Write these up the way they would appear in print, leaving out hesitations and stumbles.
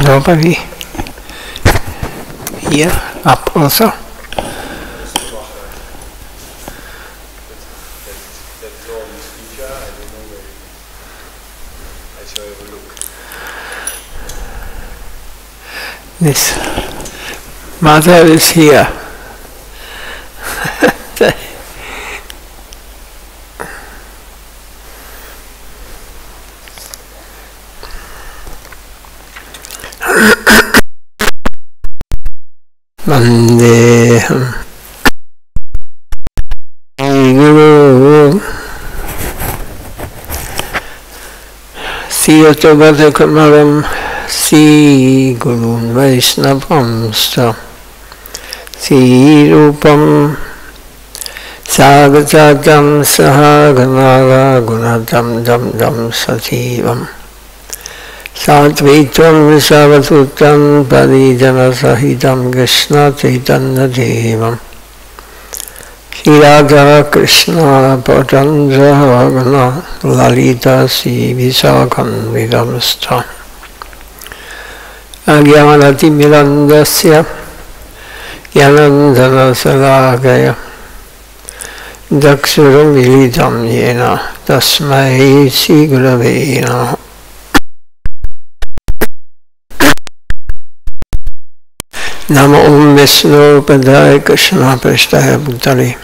Nobody here, up also. This mother is here. Vandeham Guru Siyatobadakamaram Si Gurun Vaishnavamsta Si Rupam Sagajatam Sahaganara Gunatam Dam Dam Sativam Satvitam Visavatutam Parijana Sahitam Krishna Chaitanya Devam Shri Radha Krishna Patandra Vagana Lalita Si Visakam Vidamsta Agyanati Milandasya Yanandana Salagaya Dakshuram Militam Yena Tasmai Si Gurave Namaha Namo Om Vishnu Padaya Krishna Prasthaya Bhutale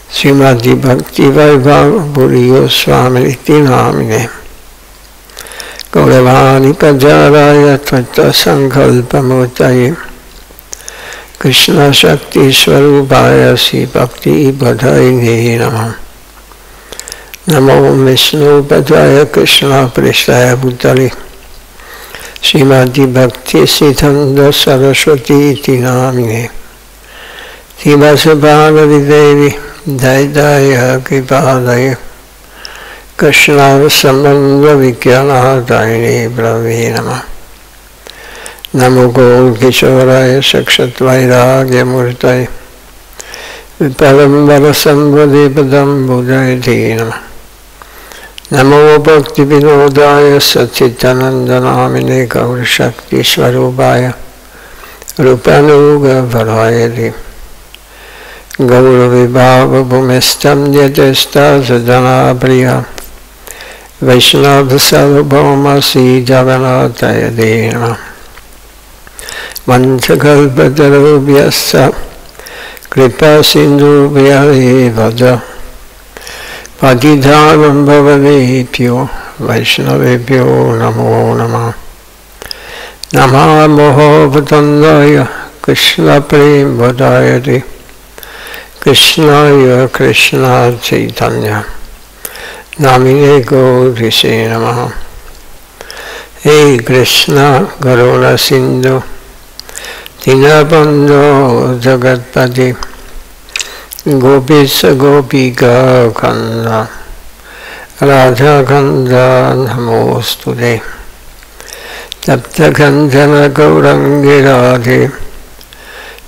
Srimad Bhakti Vaibhav Buri Goswami Iti Namine Gauravani Pajaraya Tvata Sankalpa Mutaye Krishna Shakti Swarupaya Si Bhakti Bhadaine Namah Namo Om Vishnu Padaya Krishna Prasthaya Bhutale Srimad Bhakti Siddhanta Saraswati Iti Namine Tivasabhagavati Devi Daidaya Kripadaya Krishna Sambandha Vikyanahadaini Brave Namah Namo Gol Kishoraya Sakshat Vairagya Murtaye Vipalambara Sambhade Padam Budayati Namah Namo Bhakti Vinodaya Satchitananda Namine Gaur Shakti Swarupaya Rupanuga Varayati Gaur Vibhava Bhumestam Yatesta Sadhana Priya Vaishnava Sarvabhauma Si Jaganataya Dena Vanchakalpatarubhyassa Kripa Sindhu Vyale Vaja Patidhanam Bhavavebhyo Vaishnavebhyo Namo Namah Namah Moho Vatandaya Krishna Prem Vadayati Krishnaya Krishna Chaitanya Namine Gaudise Namaha Hey Krishna Garuna Sindhu Dinabandho Jagatpati Gopisa Gopika Kanda Radha Kanda Namostude Tapta Kanjana Gaurangi Radhe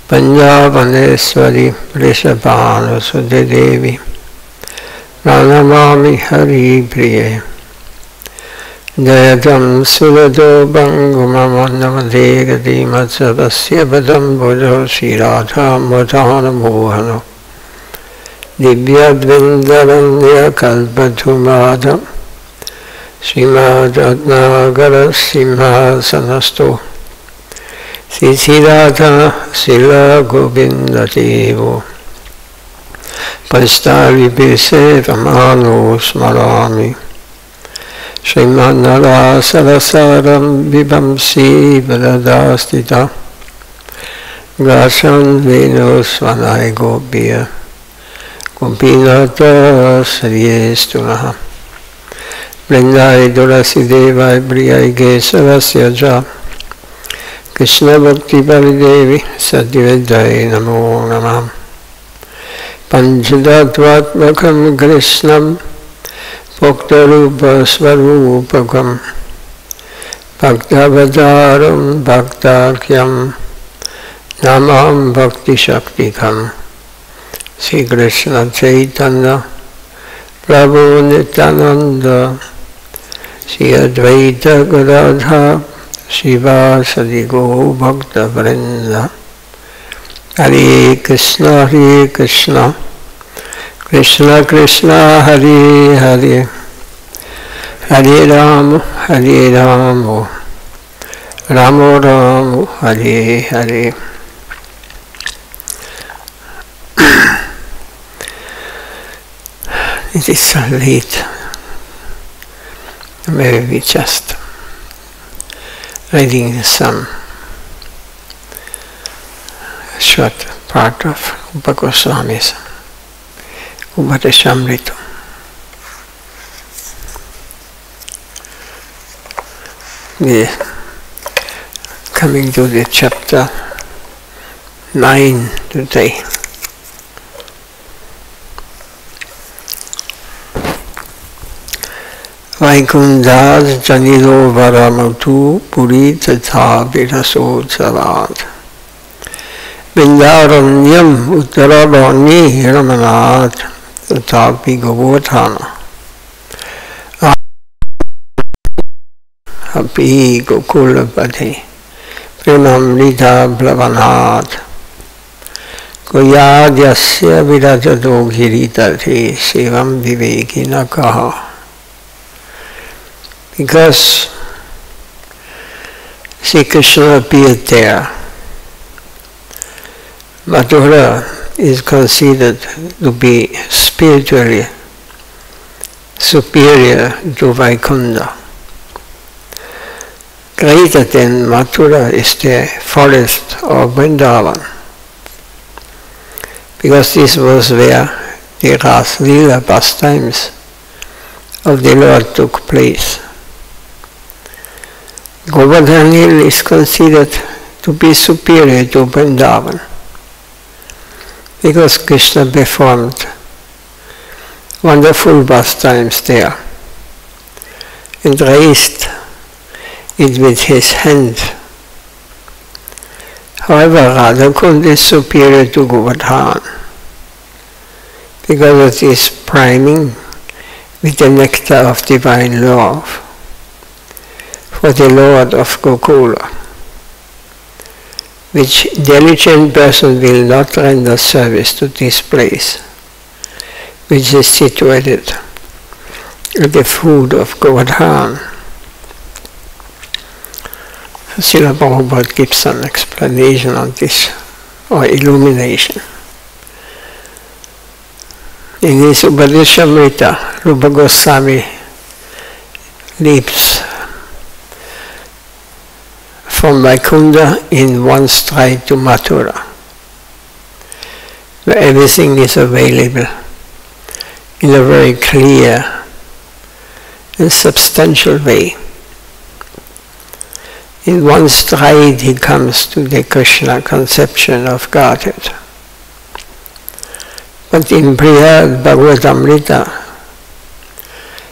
Panjavaneswari Prishabhanu Sudhe Devi Pranamami Hari Priye Jayatam Surato Bangumamannamade Gati Matsavasya Padam Buddho Sri Radha Mutana Mohano Divyadvindaranya Kalpathumada Srimad Ratnagara Simhasanasto Sisiradha Sila Govinda Devo Pastavi Pise Ramano Smarami Srimad Nara Sarasaram Vibamsi Varadastita Grasan Venus Vanai Gopiya Gopinata Saryestunaha Vrindai Durasi Devai Priyai Kesavasya Ja Krishna Bhakti Paridevi Sadhyavedai Namo Namah Panchadattvatmakam Krishnam Bhaktarupa Svarupakam Bhaktavadaram Bhaktakyam Namam Bhakti Shaktikam Sri Krishna Chaitanya Prabhu Nityananda Sri Advaita Gadadha Shiva Sadigo Bhakta Vrinda. Hare Krishna, Krishna Krishna, Hare Hare, Hare Rama, Rama Rama, Hare Hare. It is so late. Maybe we just reading some short part of Goswami's Upadeshamrita. We are coming to the chapter 9 today. Vaikundas Janilo Varamatu Puri Tatha Viraso Sarat Bindaranyam Uttarabani Ramanat Tatapi Govardhana Api Gokulapati Premamrita Blavanat Goyadyasya Viratado Giritati Sivam Vivekina Kaha. Because Sri Krishna appeared there, Mathura is considered to be spiritually superior to Vaikunta. Greater than Mathura is the forest of Vrindavan, because this was where the Ras Lila pastimes of the Lord took place. Govardhan Hill is considered to be superior to Vrindavan because Krishna performed wonderful pastimes there and raised it with his hand. However, Radha is superior to Govardhan because it is priming with the nectar of divine love for the Lord of Gokula, which diligent person will not render service to this place, which is situated at the foot of Govardhan. Srila Prabhupada gives an explanation on this, or illumination. In his Upadeshamrita, Rupa Goswami leaps from Vaikunta in one stride to Mathura, where everything is available in a very clear and substantial way. In one stride he comes to the Krishna conception of Godhead. But in Brihad Bhagavatamrita,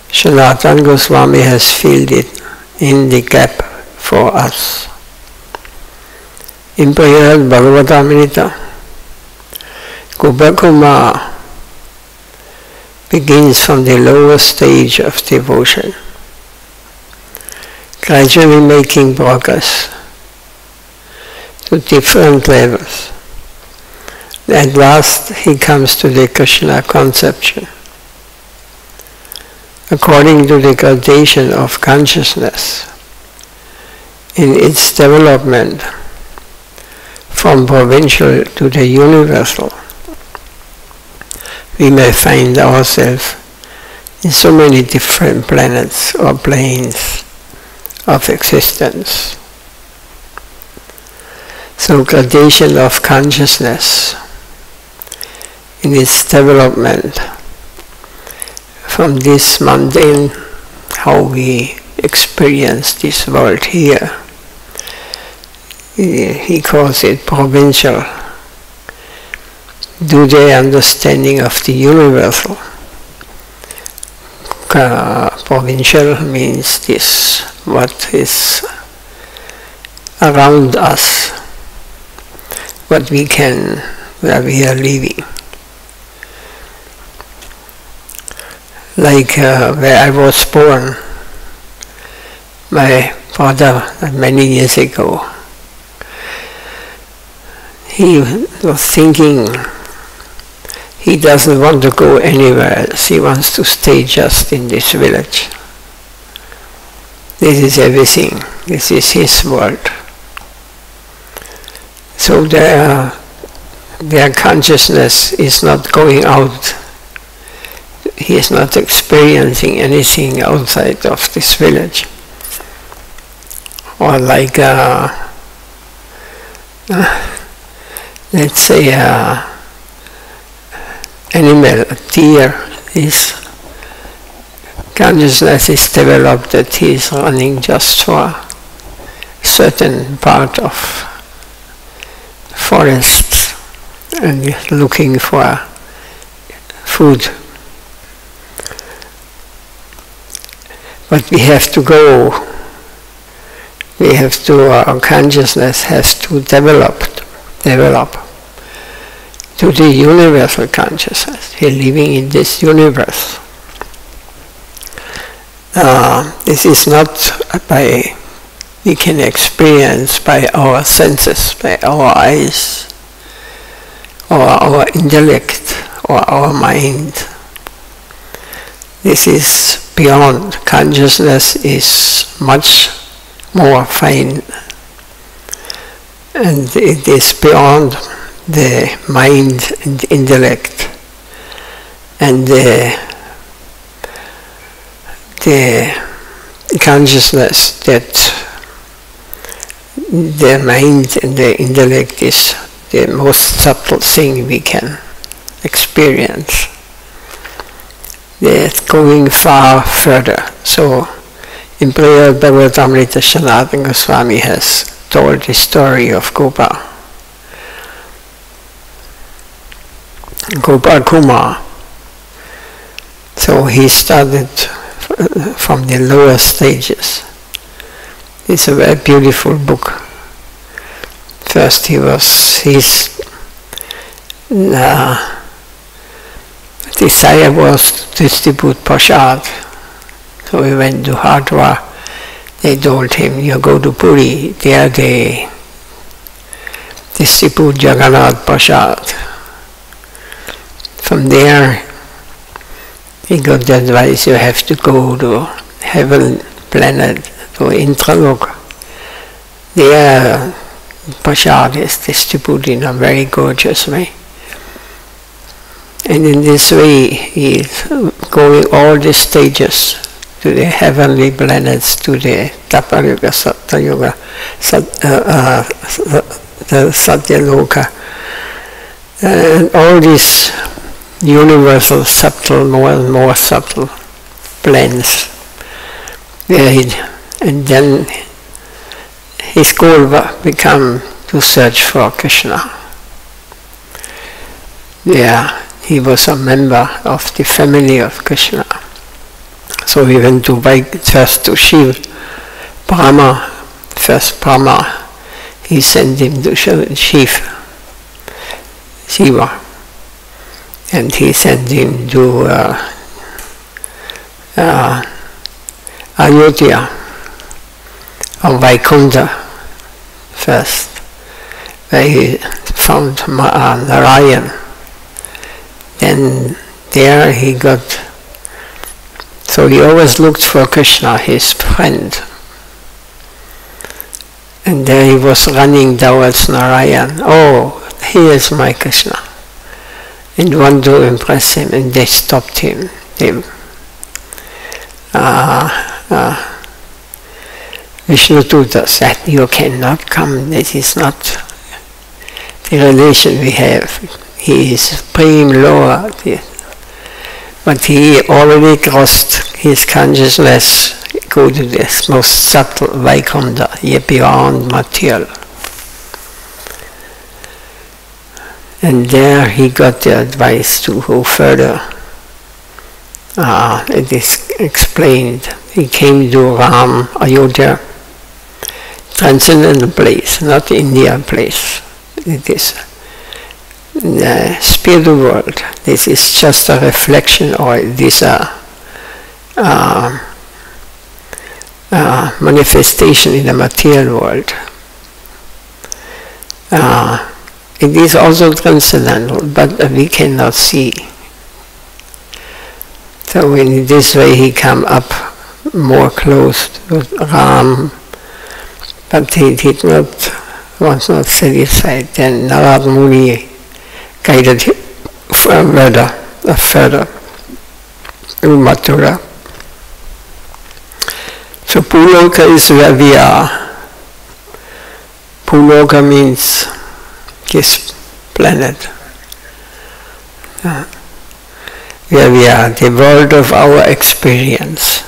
Sanatana Goswami has filled it in the gap for us. In Brihad Bhagavatamrita, Gopakuma begins from the lower stage of devotion, gradually making progress to different levels. At last he comes to the Krishna conception. According to the gradation of consciousness in its development from provincial to the universal, we may find ourselves in so many different planets or planes of existence. So gradation of consciousness in its development from this mundane, how we experience this world here, he calls it provincial, to the understanding of the universal. Provincial means this, what is around us, what we can, where we are living. Like where I was born, my brother many years ago. He was thinking he doesn't want to go anywhere else. He wants to stay just in this village. This is everything. This is his world. So their consciousness is not going out. He is not experiencing anything outside of this village. Or like, let's say, animal, a deer, his consciousness is developed that he is running just for a certain part of forests and looking for food. But we have to go, our consciousness has to develop to the universal consciousness. We're living in this universe. This is not we can experience by our senses, by our eyes, or our intellect, or our mind. This is beyond. Consciousness is much more fine, and it is beyond the mind and intellect and the consciousness that the mind and the intellect is the most subtle thing we can experience. They're going far further. So in prayer, Bhagavatamrita Sanatana Goswami has told the story of Gopa Kumar. So he started from the lower stages. It's a very beautiful book. First his desire was to distribute prasad. So he went to Hardwar. They told him, you go to Puri, there they distribute Jagannath prasad. From there he got the advice, you have to go to heaven planet, to Indraloka. There prasad is distributed in a very gorgeous way. And in this way he is going all the stages to the heavenly planets, to the Tapayuga, Satyayuga, the Satyaloka, and all these universal, subtle, more and more subtle plans. And then his goal became to search for Krishna. Yeah, he was a member of the family of Krishna. So he went to first to Shiva, Brahma. First Brahma, he sent him to Shiva. And he sent him to Ayodhya, or Vaikuntha first, where he found Narayan. Then there he got, so he always looked for Krishna, his friend. And there he was running towards Narayan. Oh, here is my Krishna. And wanted to impress him, and they stopped him. Vishnuduta said, you cannot come, this is not the relation we have. He is Prem Lord. But he already crossed his consciousness, go to this most subtle Vaikuntha, yet beyond material. And there he got the advice to go further. It is explained. He came to Ram, Ayodhya, transcendental place, not India place. It is the spiritual world. This is just a reflection, or this manifestation in the material world. It is also transcendental, but we cannot see. So in this way he come up more close to Ram, but he was not satisfied. Then Narad Muni guided him further to Mathura. So Puloka is where we are. Puloka means this planet. Where we are, the world of our experience,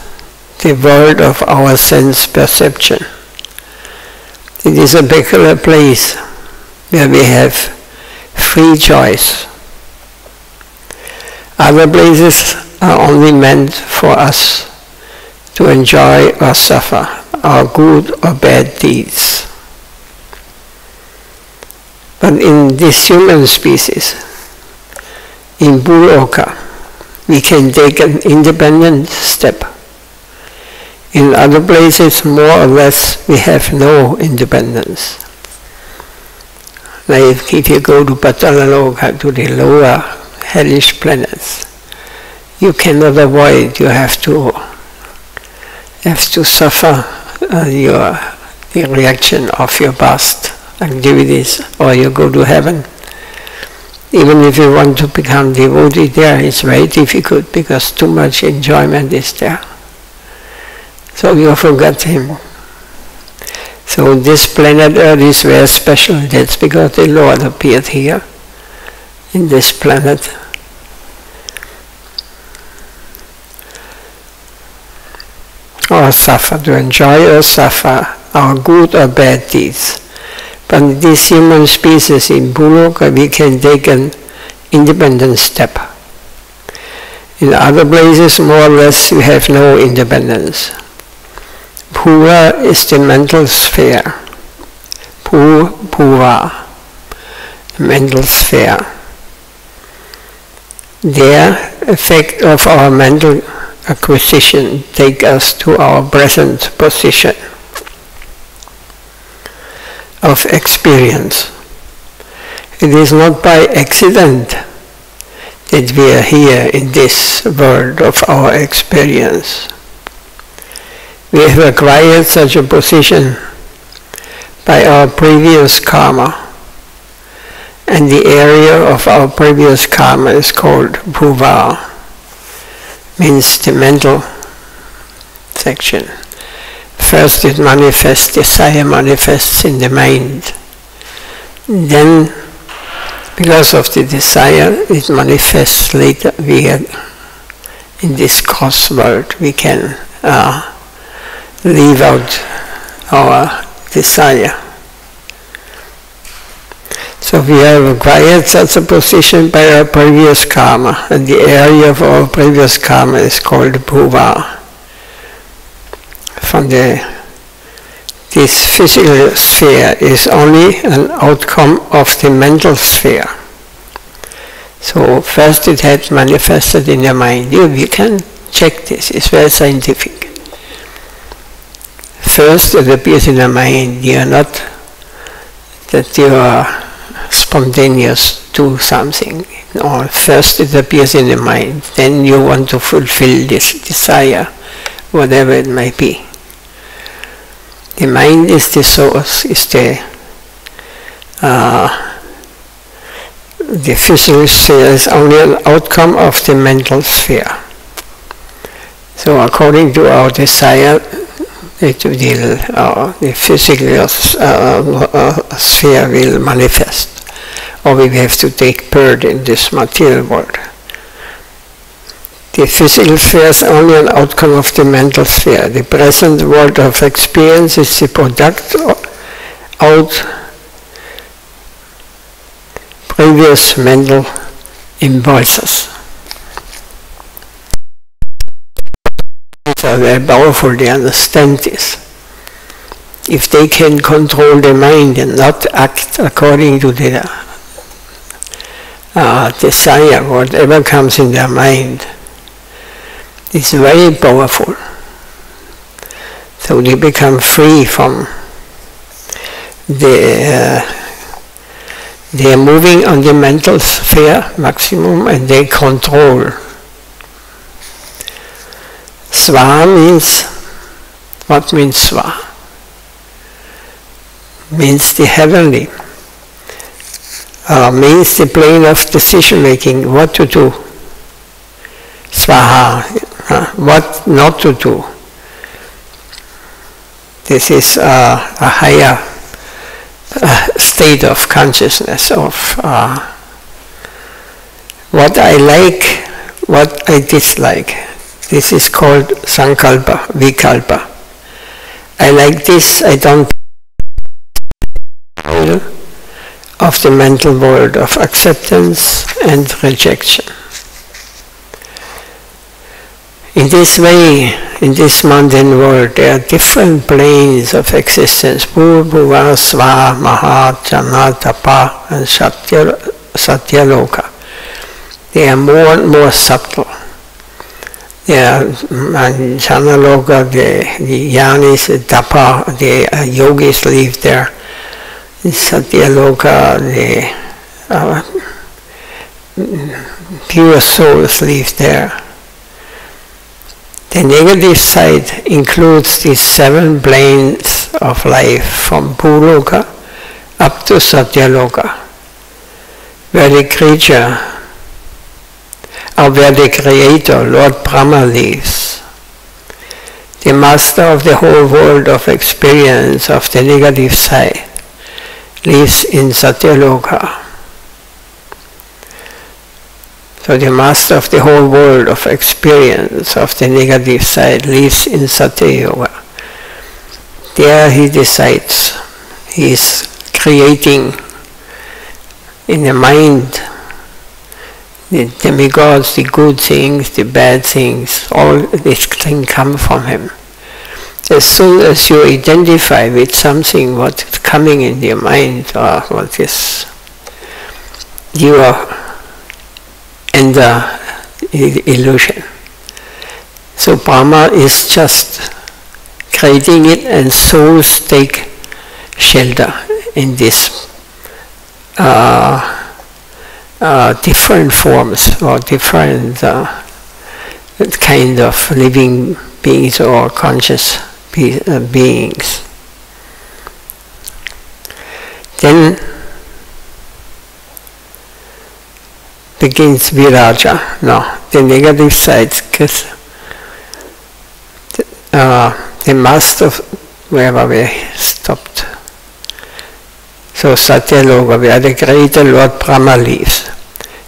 the world of our sense perception. It is a peculiar place where we have free choice. Other places are only meant for us to enjoy or suffer our good or bad deeds. But in this human species, in Bhuloka, we can take an independent step. In other places, more or less, we have no independence. Like if you go to Patalaloka, to the lower hellish planets, you cannot avoid, you have to suffer the reaction of your past activities, or you go to heaven. Even if you want to become devotee there, it's very difficult because too much enjoyment is there. So you forget him. So this planet Earth is very special. That's because the Lord appeared here in this planet. Or suffer, to enjoy or suffer our good or bad deeds. But in this human species in Bhuloka, we can take an independent step. In other places, more or less, we have no independence. Bhuva is the mental sphere. Bhuva, the mental sphere. Their effect of our mental acquisition take us to our present position of experience. It is not by accident that we are here in this world of our experience. We have acquired such a position by our previous karma, and the area of our previous karma is called bhuva, means the mental section. First it manifests, desire manifests in the mind. Then, because of the desire, it manifests later. We are in this cross world, we can leave out our desire. So we have acquired such a position by our previous karma, and the area of our previous karma is called bhuva. From this physical sphere is only an outcome of the mental sphere. So first it had manifested in your mind. You can check this, it's very scientific. First it appears in your mind. You are not that you are spontaneous to something. No, first it appears in the mind. Then you want to fulfill this desire, whatever it may be. The mind is the source, is the physical sphere is only an outcome of the mental sphere. So according to our desire, the physical sphere will manifest, or we have to take birth in this material world. The physical sphere is only an outcome of the mental sphere. The present world of experience is the product out previous mental impulses. They are very powerful, they understand this. If they can control the mind and not act according to their desire, whatever comes in their mind, it's very powerful. So they become free from they are moving on the mental sphere maximum, and they control. Swa means, what means Swa? Means the heavenly. Means the plane of decision making, what to do. Swaha, what not to do. This is a higher state of consciousness of what I like, what I dislike. This is called sankalpa, vikalpa. I like this, I don't of the mental world of acceptance and rejection. In this way, in this mundane world, there are different planes of existence: Bhuva, Sva, Maha, Jana, Tapa, and Satyaloka. They are more and more subtle. They are Janaloka, the Yanis, the Tapa, the yogis live there. In Satyaloka, the pure souls live there. The negative side includes these 7 planes of life from Bhuloka up to Satyaloka, where the creature, or where the Creator, Lord Brahma, lives. The master of the whole world of experience of the negative side lives in Satyaloka. So the master of the whole world of experience of the negative side lives in Satya-yoga. There he decides. He is creating in the mind the demigods, the good things, the bad things, all these things come from him. As soon as you identify with something, what is coming in your mind, or what is, you are in the illusion. So Brahma is just creating it, and souls take shelter in this different forms or different kind of living beings or conscious beings. Then begins viraja. No, the negative side, because the master of wherever we stopped. So Satyaloka, where the greater Lord Brahma lives,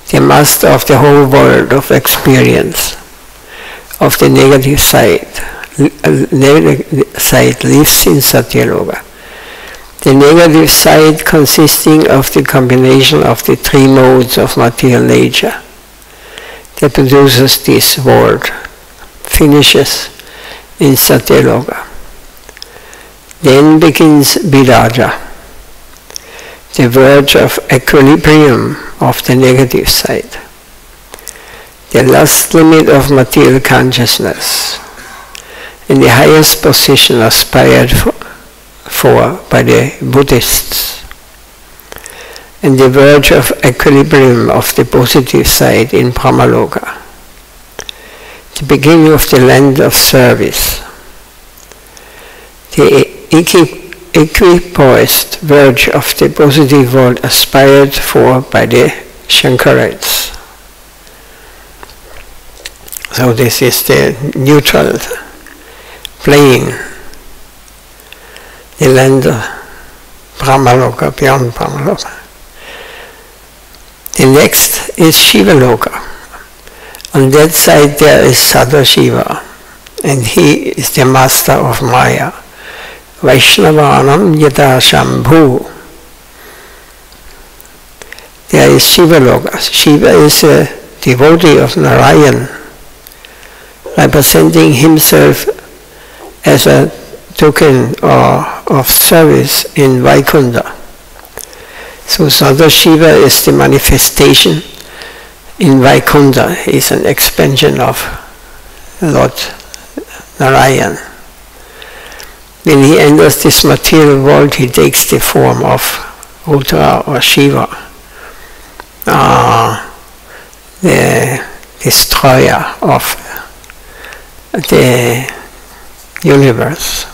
the master of the whole world of experience of the negative side lives in Satyaloka. The negative side consisting of the combination of the 3 modes of material nature that produces this world finishes in Satyaloka. Then begins viraja, the verge of equilibrium of the negative side, the last limit of material consciousness, and the highest position aspired for by the Buddhists, and the verge of equilibrium of the positive side in Brahmaloka, the beginning of the land of service, the equipoised verge of the positive world aspired for by the Shankarites. So this is the neutral plane, the land of Brahmaloka, beyond Brahmaloka. The next is Shivaloka. On that side there is Sadashiva, and he is the master of Maya. Vaishnavanam yata Shambhu. There is Shivaloka. Shiva is a devotee of Narayan, representing himself as a token of service in Vaikuntha. So Sadashiva is the manifestation in Vaikuntha. He is an expansion of Lord Narayan. When he enters this material world, he takes the form of Rudra or Shiva, the destroyer of the universe,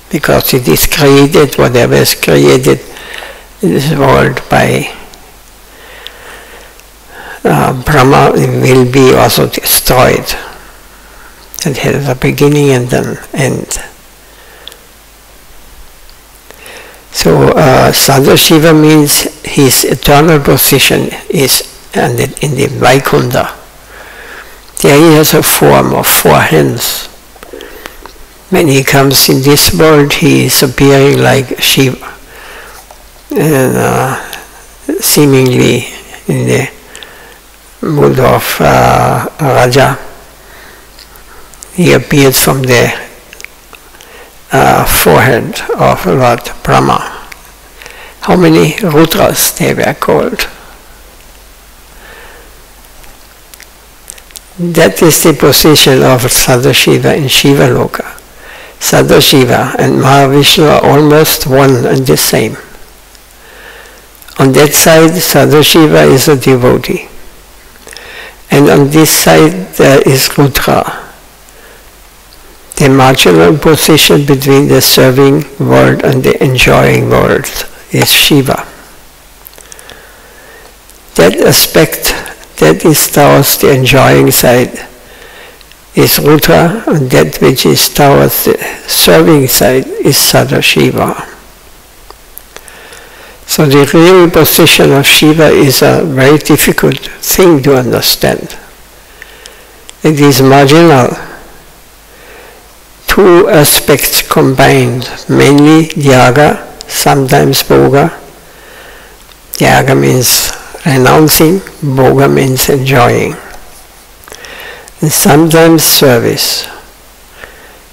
because it is created, whatever is created in this world by Brahma, it will be also destroyed. It has a beginning and an end. So Sadashiva means his eternal position is in the Vaikuntha. There he has a form of 4 hands. When he comes in this world, he is appearing like Shiva, and seemingly in the mood of Raja. He appeared from the forehead of Lord Brahma. How many Rudras they were called? That is the position of Sadashiva in Shiva Loka. Sadashiva and Mahavishnu are almost one and the same. On that side, Sadashiva is a devotee. And on this side, there is Rudra. The marginal position between the serving world and the enjoying world is Shiva. That aspect, that is towards the enjoying side, is Rudra, and that which is towards the serving side is Sadashiva. So the real position of Shiva is a very difficult thing to understand. It is marginal. 2 aspects combined, mainly Dhyaga, sometimes Bhoga. Dhyaga means renouncing, Bhoga means enjoying. And sometimes service.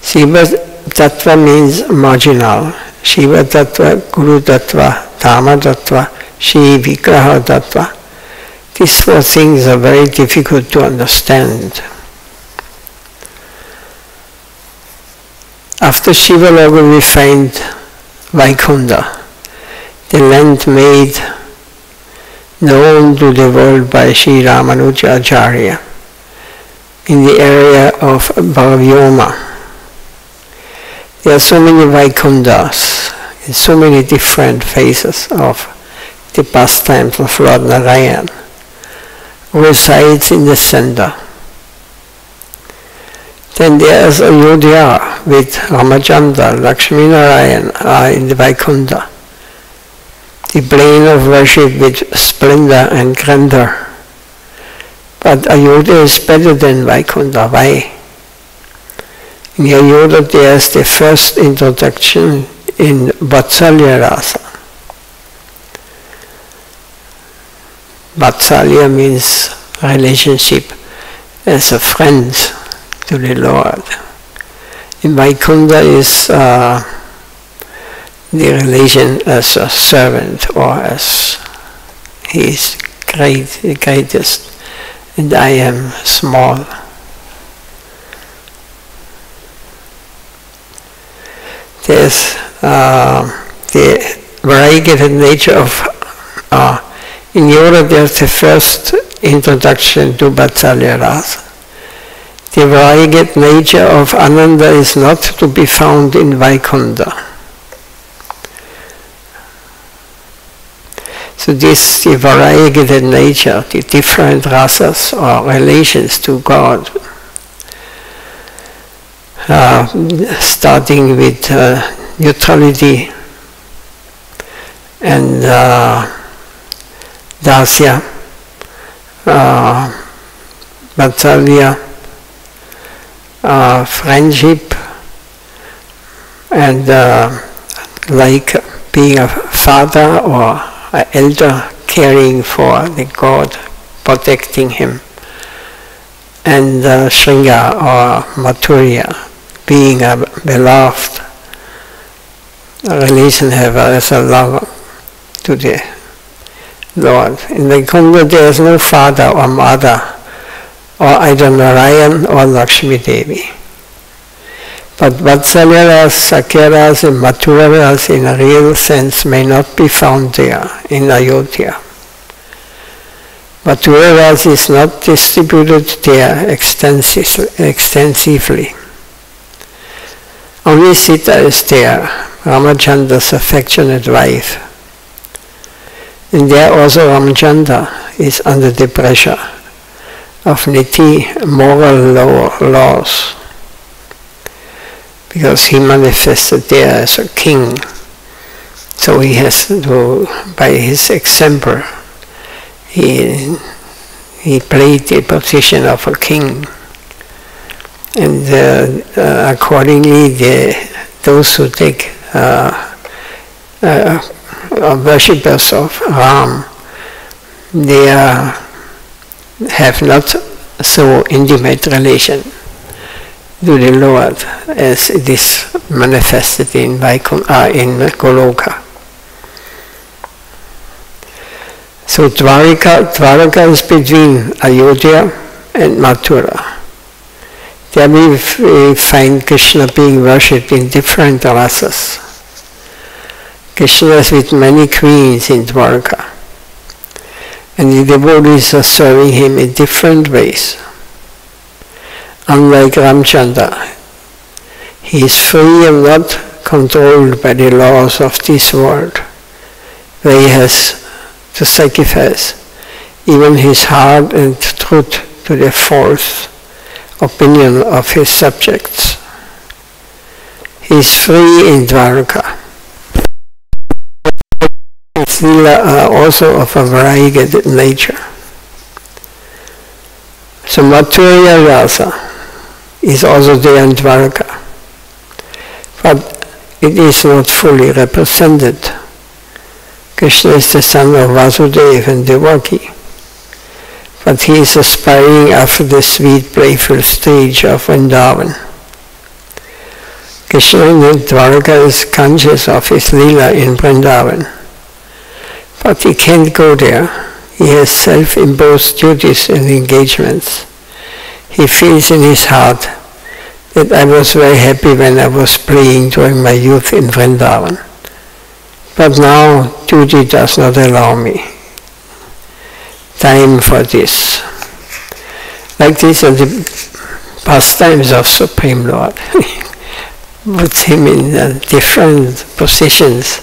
Shiva Tattva means marginal. Shiva Tattva, Guru Tattva, Dharma Tattva, Shri Vigraha Tattva. These 4 things are very difficult to understand. After Shiva Loka we find Vaikuntha, the land made known to the world by Sri Ramanuja Acharya in the area of Bhavyoma. There are so many Vaikunthas in so many different phases of the pastimes of Lord Narayan, who resides in the center. Then there is Ayodhya with Ramachandra, Lakshmi Narayan are in the Vaikuntha, the plane of worship with splendor and grandeur. But Ayodhya is better than Vaikuntha. Why? In Ayodhya there is the first introduction in Vatsalya Rasa. Vatsalya means relationship as a friend to the Lord. In Vaikuntha is the relation as a servant, or as he is great, the greatest, and I am small. There's the variegated nature of in Europe there's the first introduction to Vatsalya Rasa. The variegate nature of Ananda is not to be found in Vaikuntha. So this, the variegated nature, the different rasas or relations to God, starting with neutrality and dasya, vatsalya, friendship, and like being a father or an elder caring for the God, protecting him, and Shringa or Mathurya, being a beloved, a relation have as a lover to the Lord. In Vaikuntha there is no father or mother, or either Narayan or Lakshmi Devi. But Vatsalyaras, Sakyaras and Mathuraras in a real sense may not be found there in Ayodhya. Mathuraras is not distributed there extensively. Only Sita is there, Ramachandra's affectionate wife. And there also Ramachandra is under the pressure of niti, moral laws, because he manifested there as a king. So he has to, by his example, he played the position of a king. And accordingly, those who take worshippers of Ram, they have not so intimate relation to the Lord as it is manifested in Goloka. So Dwaraka is between Ayodhya and Mathura. There we find Krishna being worshipped in different rasas. Krishna is with many queens in Dwaraka, and the devotees are serving him in different ways. Unlike Ramchandra, he is free and not controlled by the laws of this world, where he has to sacrifice even his heart and truth to the false opinion of his subjects. He is free in Dwaraka. His lila are also of a variegated nature. So Mathura Rasa is also there in Dwaraka, but it is not fully represented. Krishna is the son of Vasudeva and Devaki, but he is aspiring after the sweet, playful stage of Vrindavan. Krishna in Dwaraka is conscious of his lila in Vrindavan, but he can't go there. He has self-imposed duties and engagements. He feels in his heart that I was very happy when I was playing during my youth in Vrindavan, but now duty does not allow me time for this. Like these are the pastimes of Supreme Lord. Puts him in different positions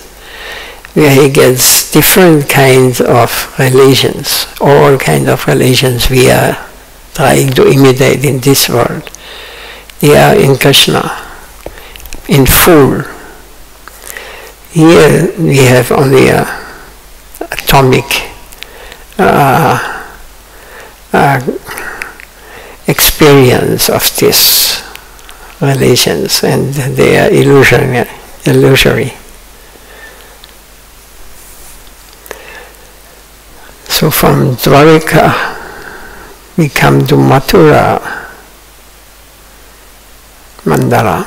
where he gets different kinds of relations. All kinds of relations we are trying to imitate in this world. They are in Krishna, in full. Here we have only an atomic experience of these relations, and they are illusory. So from Dwarika we come to Mathura Mandala.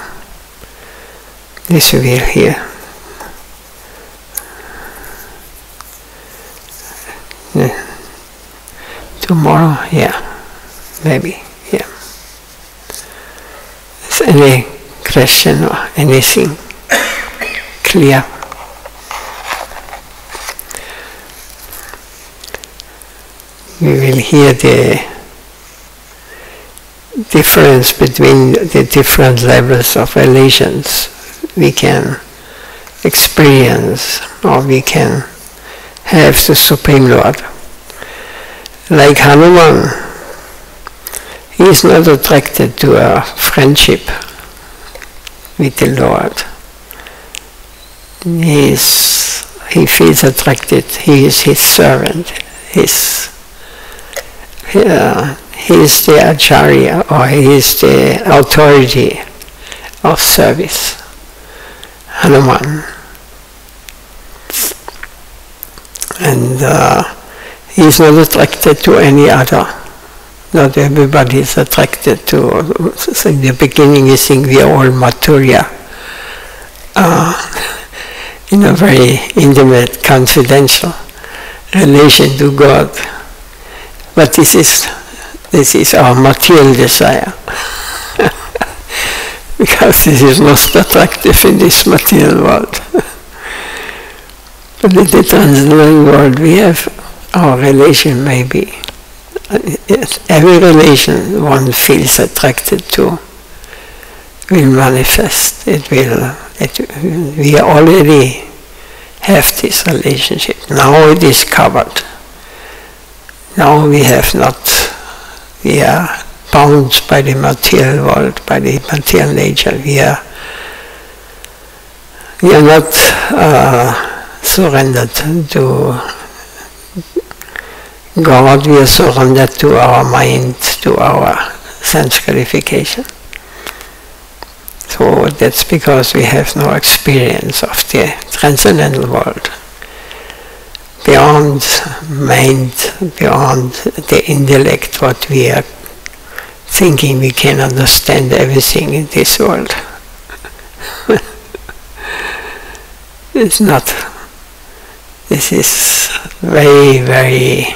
This we will hear. Tomorrow, yeah, maybe, yeah. Is any question or anything clear? We will hear the difference between the different levels of relations we can experience or we can have the Supreme Lord. Like Hanuman, he is not attracted to a friendship with the Lord. He feels attracted, he is his servant, he is the acharya, or he is the authority of service. Hanuman. And he is not attracted to any other. Not everybody is attracted to. So in the beginning you think we are all Mathurya, in a very intimate, confidential relation to God. But this is our material desire. because this is most attractive in this material world. But in the transcendental world we have our relation maybe. Every relation one feels attracted to will manifest. We already have this relationship. Now it is covered. Now we are bound by the material world, by the material nature. We are not surrendered to God, we are surrendered to our mind, to our sense gratification. So that's because we have no experience of the transcendental world. Beyond mind, beyond the intellect, what we are thinking we can understand everything in this world. It's not. This is very, very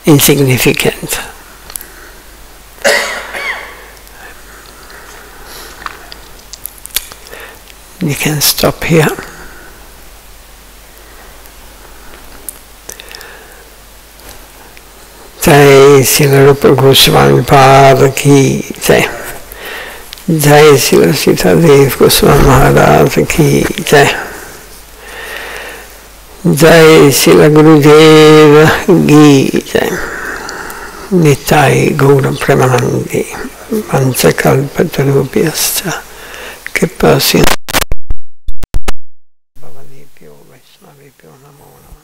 insignificant. We can stop here. Jai Srila Rupa Goswami Pada ki Jai. Jai Srila Sitadev Goswami Maharaj ki Jai. Jai Srila Gurudeva ki Jai. Nitai Gaura Premanandi Panchakalpatarubhyascha Kipasya Bhavadipyo Vaishnavipyo Namo Namo